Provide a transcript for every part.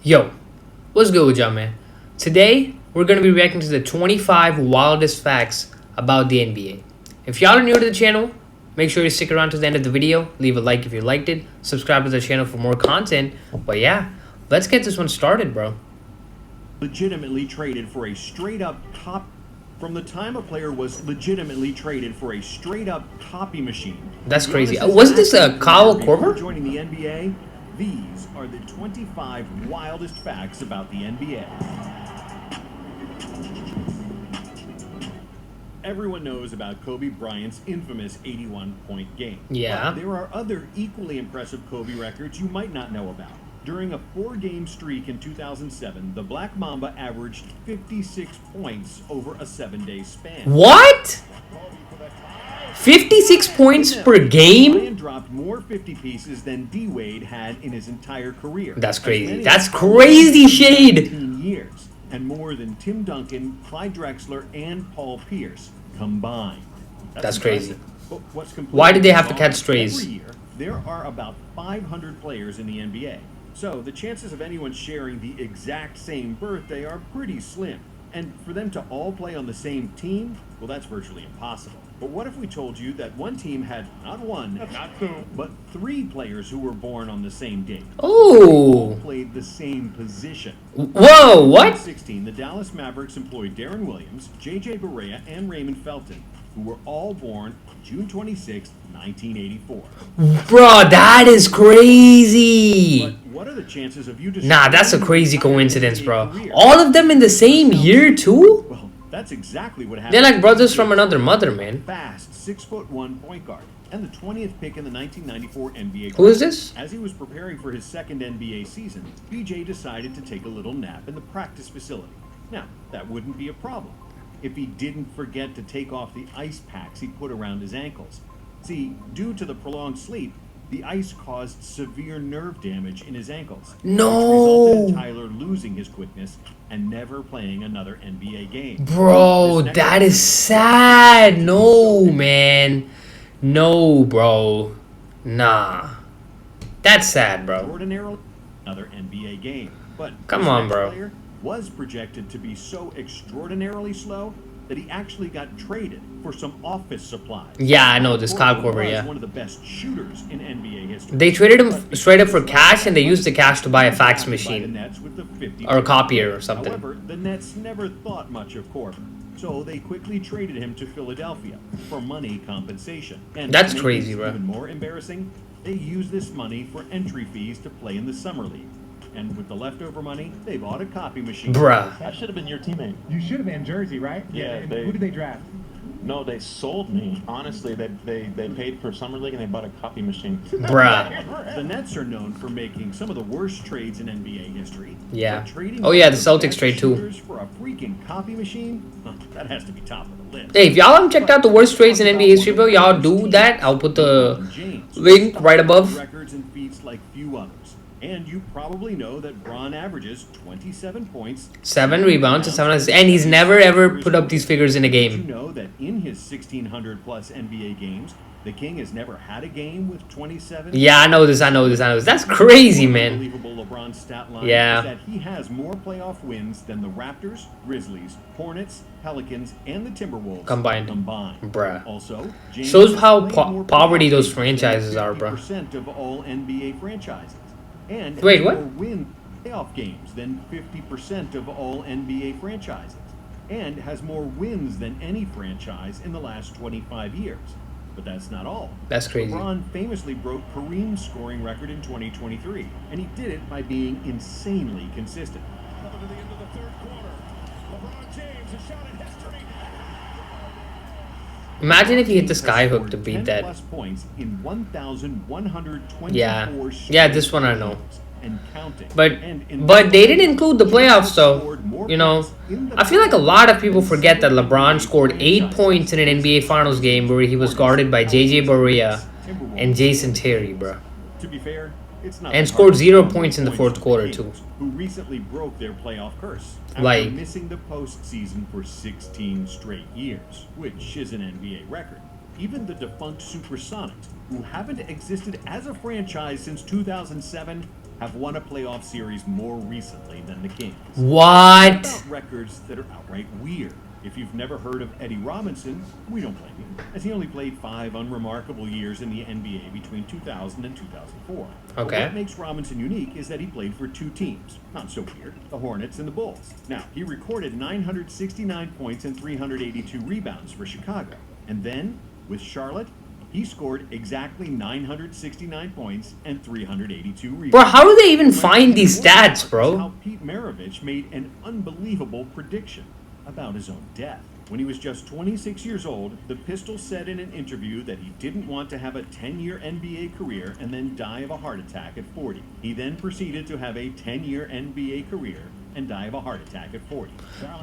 Yo, what's good with y'all, man? Today, we're going to be reacting to the 25 wildest facts about the NBA. If y'all are new to the channel, make sure you stick around to the end of the video. Leave a like if you liked it. Subscribe to the channel for more content. But yeah, let's get this one started, bro. Legitimately traded for a straight-up cop. From the time a player was legitimately traded for a straight-up copy machine. That's crazy. Wasn't this a Kyle Korver? Joining the NBA, these are the 25 wildest facts about the NBA. Everyone knows about Kobe Bryant's infamous 81-point game. Yeah. But there are other equally impressive Kobe records you might not know about. During a 4-game streak in 2007, the Black Mamba averaged 56 points over a 7-day span. What? 56 points per game? Bryant dropped more 50 pieces than D-Wade had in his entire career. That's crazy. That's crazy shade. 15 years, and more than Tim Duncan, Clyde Drexler, and Paul Pierce combined. That's crazy. But what's Why did they have to catch strays? Every year, there are about 500 players in the NBA. So the chances of anyone sharing the exact same birthday are pretty slim. And for them to all play on the same team, well, that's virtually impossible. But what if we told you that one team had not one, not two, but 3 players who were born on the same date? Oh. Played the same position. Whoa, what? In 2016, the Dallas Mavericks employed Darren Williams, J.J. Barea, and Raymond Felton, who were all born June 26, 1984. Bro, that is crazy. But what are the chances of you just... Nah, that's a crazy coincidence, bro. All of them in the same year, too? Well, that's exactly what happened. They're like brothers from another mother, man. Fast 6'1" point guard and the 20th pick in the 1994 NBA. Who is this? As he was preparing for his second NBA season, BJ decided to take a little nap in the practice facility. Now, that wouldn't be a problem if he didn't forget to take off the ice packs he put around his ankles. See, due to the prolonged sleep, the ice caused severe nerve damage in his ankles. No. Which resulted in Tyler losing his quickness and never playing another NBA game. Bro, that is sad. No, man. No, bro. Nah. That's sad, bro. Ordinarily, another NBA game. But come on, bro. Player was projected to be so extraordinarily slow that he actually got traded for some office supplies. Yeah, I know this Kyle Korver, yeah. One of the best shooters in NBA history. They traded him straight up for cash, and they used the cash to buy a fax machine or a copier or something. However, the Nets never thought much of Korver, so they quickly traded him to Philadelphia for money compensation. And that's crazy, bro. Even more embarrassing, they used this money for entry fees to play in the summer league. And with the leftover money, they bought a copy machine. Bruh. I should have been your teammate. You should have been Jersey, right? Yeah. Who did they draft? No, they sold me. Honestly, they paid for summer league and they bought a copy machine. Bruh. The Nets are known for making some of the worst trades in NBA history. Yeah. Oh yeah, the Celtics trade too. For a freaking copy machine, that has to be top of the list. Hey, if y'all haven't checked out the worst trades in NBA history, bro, y'all do that. I'll put the link right above. Records and feats like few others. And you probably know that Bron averages 27 points, 7 rebounds, and 7 assists, and he's never ever put up these figures in a game. Did you know that in his 1,600 plus NBA games, the King has never had a game with 27? Yeah, I know this. That's crazy, man. Unbelievable LeBron stat line yeah. is that he has more playoff wins than the Raptors, Grizzlies, Hornets, Pelicans, and the Timberwolves combined. Bruh. Also, shows how poverty those franchises are, bro. % of all NBA franchises. And wait, what? More win playoff games than 50% of all NBA franchises, and has more wins than any franchise in the last 25 years. But that's not all. That's crazy. LeBron famously broke Kareem's scoring record in 2023, and he did it by being insanely consistent. Coming to the end of the third quarter, LeBron James has shot at history. Imagine if he hit the skyhook to beat that. Plus points in 1,124 yeah, this one I know. And counting. But they didn't include the playoffs, though. You know, I feel like a lot of people forget that LeBron scored 8 points in an NBA Finals game where he was guarded by J.J. Barea and Jason Terry, bro. To be fair, it's not and scored 0 points in the fourth quarter too. Who recently broke their playoff curse after like missing the postseason for 16 straight years, which is an NBA record. Even the defunct Supersonics, who haven't existed as a franchise since 2007, have won a playoff series more recently than the Kings. What? About records that are outright weird. If you've never heard of Eddie Robinson, we don't blame you, as he only played 5 unremarkable years in the NBA between 2000 and 2004. But Okay. what makes Robinson unique is that he played for 2 teams. Not so weird, the Hornets and the Bulls. Now, he recorded 969 points and 382 rebounds for Chicago. And then, with Charlotte, he scored exactly 969 points and 382 rebounds. Bro, how do they even find these stats, bro? How Pete Maravich made an unbelievable prediction about his own death. When he was just 26 years old, the Pistol said in an interview that he didn't want to have a 10-year NBA career and then die of a heart attack at 40. He then proceeded to have a 10-year NBA career and die of a heart attack at 40.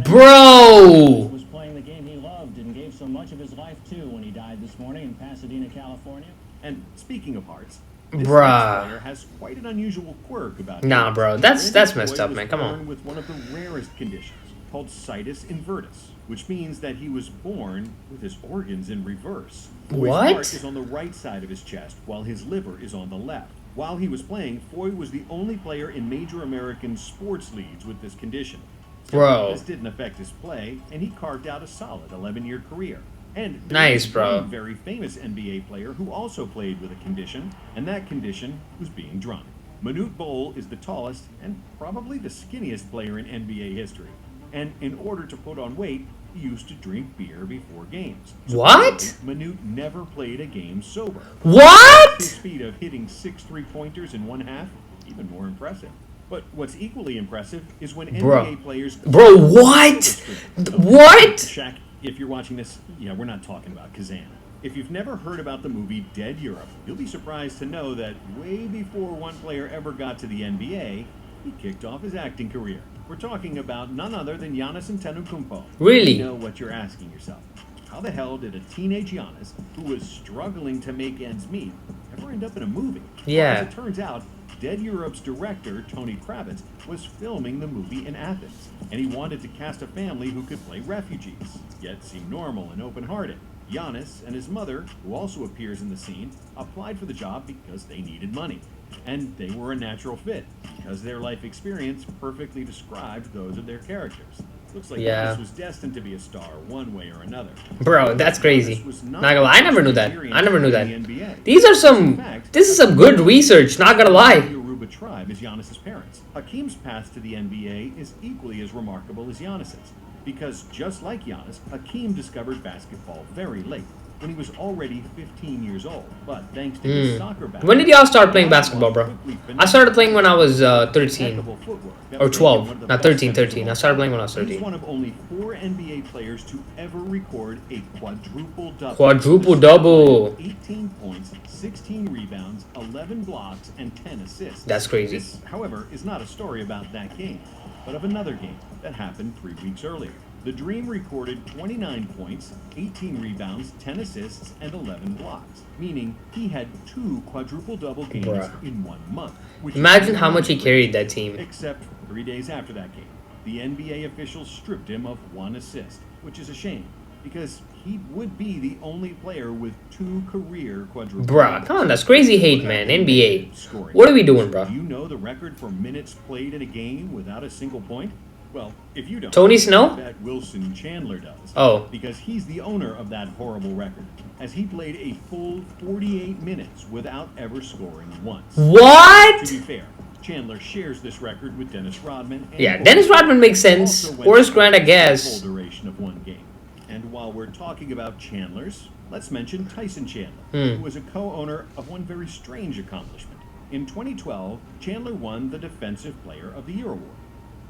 Bro! Was playing the game he loved and gave so much of his life to when he died this morning in Pasadena, California. And speaking of hearts, this Bruh. player has quite an unusual quirk about Nah, him. bro, that's Randy messed Boyd up, was man. Come born on. with one of the rarest conditions called situs invertus, which means that he was born with his organs in reverse. Foy's What? heart is on the right side of his chest, while his liver is on the left. While he was playing, Foy was the only player in major American sports leagues with this condition. Still, Bro. this didn't affect his play, and he carved out a solid 11-year career. And there Nice, was bro. one very famous NBA player who also played with a condition, and that condition was being drunk. Manute Bol is the tallest and probably the skinniest player in NBA history. And in order to put on weight, he used to drink beer before games. What? Manute never played a game sober. What? His speed of hitting 6 3-pointers in one half, even more impressive. But what's equally impressive is when Bro. NBA players... Bro, what? What? Shaq, if you're watching this, yeah, we're not talking about Kazan. If you've never heard about the movie Dead Europe, you'll be surprised to know that way before one player ever got to the NBA, he kicked off his acting career. We're talking about none other than Giannis Antetokounmpo. Really? You know what you're asking yourself. How the hell did a teenage Giannis, who was struggling to make ends meet, ever end up in a movie? Yeah. Well, as it turns out, Dead Europe's director, Tony Kravitz, was filming the movie in Athens, and he wanted to cast a family who could play refugees, yet seem normal and open-hearted. Giannis and his mother, who also appears in the scene, applied for the job because they needed money. And they were a natural fit, because their life experience perfectly described those of their characters. Looks like Yeah. Giannis was destined to be a star one way or another. Bro, that's crazy. Giannis was Not gonna lie, I never knew that. I never knew that. in the NBA. These are In some... fact, This is some good research, not gonna the lie. Yoruba tribe is Giannis's parents. Hakeem's path to the NBA is equally as remarkable as Giannis's, because just like Giannis, Hakeem discovered basketball very late, when he was already 15 years old. But thanks to his soccer background, When did y'all start playing basketball, bro? I started playing when I was 13. impeccable footwork that Or made him 12. one of the Not best 13, centers of 13. all I started time. playing when I was He's 13. one of only 4 NBA players to ever record a quadruple double. Quadruple double. 18 points, 16 rebounds, 11 blocks, and 10 assists. That's crazy. This, however, is not a story about that game, but of another game that happened 3 weeks earlier. The Dream recorded 29 points, 18 rebounds, 10 assists, and 11 blocks, meaning he had 2 quadruple-double games Bruh. in 1 month. which is Imagine how much he carried that team. Except 3 days after that game, the NBA officials stripped him of 1 assist, which is a shame, because he would be the only player with 2 career quadruple. Bruh, come on, that's crazy hate, man. NBA. What are we doing, bro? Do you know the record for minutes played in a game without a single point? Well, if you don't, Tony Snow? I bet Wilson Chandler does. Oh. Because he's the owner of that horrible record, as he played a full 48 minutes without ever scoring once. What? To be fair, Chandler shares this record with Dennis Rodman. And Yeah, Dennis Rodman makes sense. also went Horace Grant, I the guess. full duration of 1 game. And while we're talking about Chandlers, let's mention Tyson Chandler, who was a co-owner of one very strange accomplishment. In 2012, Chandler won the Defensive Player of the Year award,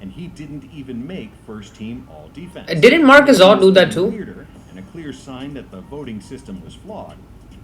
and he didn't even make first-team All-Defense. Didn't Marc Gasol do that too? Weirder, and a clear sign that the voting system was flawed.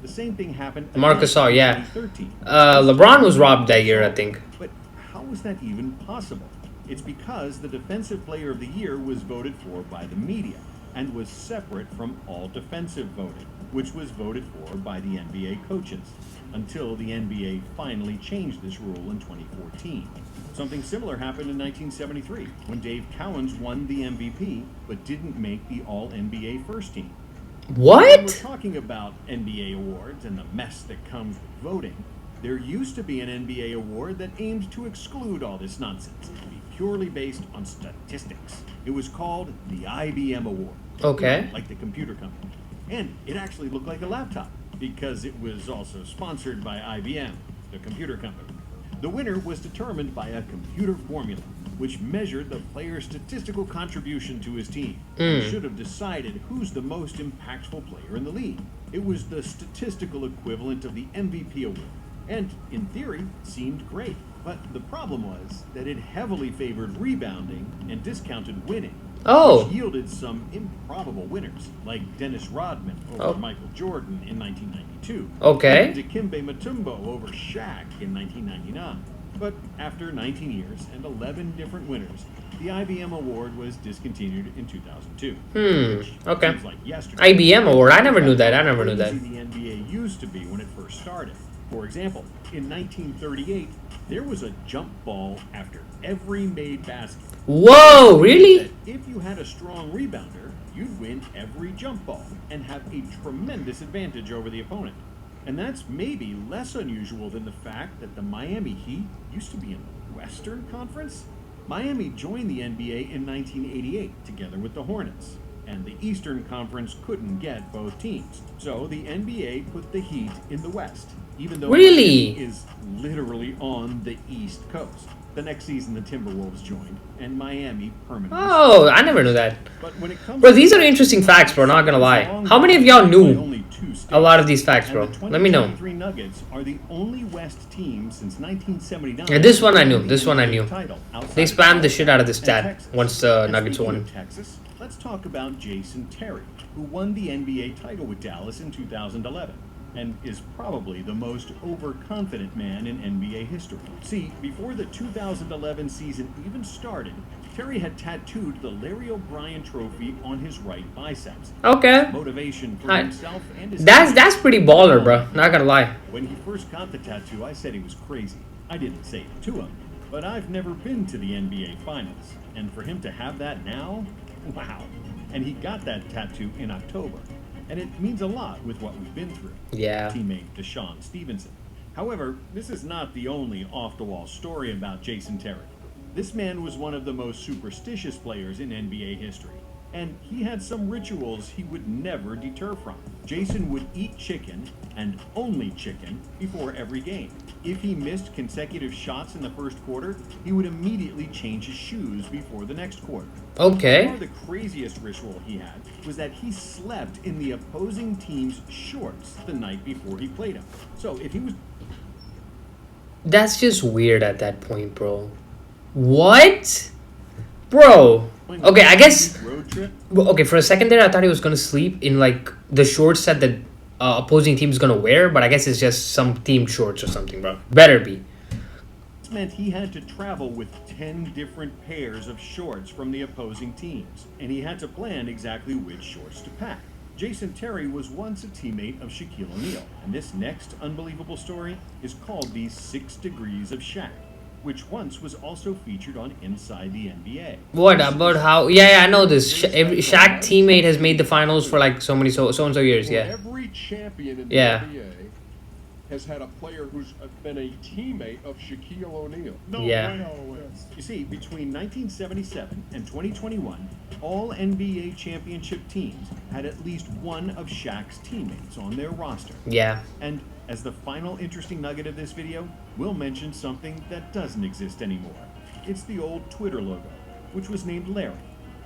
The same thing happened Marc again Gasol, in yeah. 2013. LeBron was robbed that year, I think. But how was that even possible? It's because the Defensive Player of the Year was voted for by the media and was separate from all defensive voting, which was voted for by the NBA coaches, until the NBA finally changed this rule in 2014. Something similar happened in 1973, when Dave Cowens won the MVP, but didn't make the All-NBA first team. When we're What? talking about NBA awards and the mess that comes with voting, There used to be an NBA award that aimed to exclude all this nonsense and be purely based on statistics. It was called the IBM Award. Okay. Like the computer company. And it actually looked like a laptop because it was also sponsored by IBM, the computer company. The winner was determined by a computer formula, which measured the player's statistical contribution to his team and should have decided who's the most impactful player in the league. It was the statistical equivalent of the MVP award, and in theory, seemed great. But the problem was that it heavily favored rebounding and discounted winning, Oh. which yielded some improbable winners, like Dennis Rodman over Michael Jordan in 1992, Okay. and Dikembe Mutombo over Shaq in 1999. But after 19 years and 11 different winners, the IBM award was discontinued in 2002. Which Okay. seems like yesterday. IBM award. I never knew that. I never knew How that. easy the NBA used to be when it first started. For example, in 1938, there was a jump ball after every made basket. Whoa, really? That if you had a strong rebounder, you'd win every jump ball and have a tremendous advantage over the opponent. And that's maybe less unusual than the fact that the Miami Heat used to be in the Western Conference. Miami joined the NBA in 1988 together with the Hornets, and the Eastern Conference couldn't get both teams. So the NBA put the Heat in the West, even though Really? Miami is literally on the East Coast. The next season, the Timberwolves joined, and Miami permanently. Oh, I never knew that. But when it comes Bro, to these are interesting facts, bro. Not gonna lie. How many of y'all knew a lot of these facts, bro? Let me know. The 2023 Nuggets are the only West team since 1979. Yeah, this one I knew. This one I knew. Title outside They of spammed the shit out of this and stat Texas. once the And Nuggets speaking won. of Texas, let's talk about Jason Terry, who won the NBA title with Dallas in 2011. And is probably the most overconfident man in NBA history. See, before the 2011 season even started, Terry had tattooed the Larry O'Brien trophy on his right biceps. Okay. Motivation for I- himself and his That's team. pretty baller, bro. Not gonna lie. When he first got the tattoo, I said he was crazy. I didn't say it to him, but I've never been to the NBA Finals. And for him to have that now, wow. And he got that tattoo in October. And it means a lot with what we've been through. Yeah. Teammate Deshaun Stevenson. However, this is not the only off-the-wall story about Jason Terry. This man was one of the most superstitious players in NBA history. And he had some rituals he would never deter from. Jason would eat chicken, and only chicken, before every game. If he missed consecutive shots in the first quarter, he would immediately change his shoes before the next quarter. Okay. Far the craziest ritual he had was that he slept in the opposing team's shorts the night before he played them. So if he was That's just weird at that point, bro. What? Bro. Okay, I guess. road trip, Well, okay, for a second there, I thought he was gonna sleep in like the shorts that the opposing team's gonna wear, but I guess it's just some team shorts or something, bro. Better be. this meant he had to travel with 10 different pairs of shorts from the opposing teams, and he had to plan exactly which shorts to pack. Jason Terry was once a teammate of Shaquille O'Neal, and this next unbelievable story is called the 6 Degrees of Shaq, which once was also featured on Inside the NBA. What about how? Yeah, I know this. Every Shaq teammate has made the finals for like so and so years. Well, Yeah. every champion in the Yeah. NBA has had a player who's been a teammate of Shaquille O'Neal. Yeah. You see, between 1977 and 2021, all NBA championship teams had at least one of Shaq's teammates on their roster. Yeah. And as the final interesting nugget of this video, we'll mention something that doesn't exist anymore. It's the old Twitter logo, which was named Larry.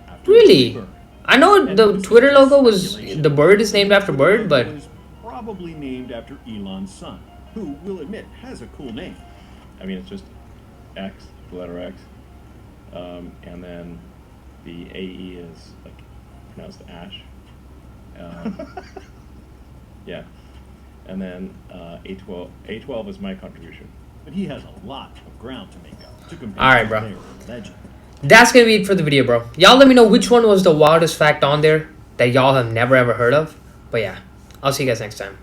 After Really? Bird. I know And the this Twitter is logo was speculation. the bird is named after The bird, logo but is probably named after Elon's son, who, we'll admit, has a cool name. I mean, it's just X, the letter X, and then the AE is like pronounced Ash. Yeah, and then A12 is my contribution. But he has a lot of ground to make up to compare All right, to bro. Larry, the legend. that's gonna be it for the video, bro. Y'all let me know which one was the wildest fact on there that y'all have never ever heard of. But yeah, I'll see you guys next time.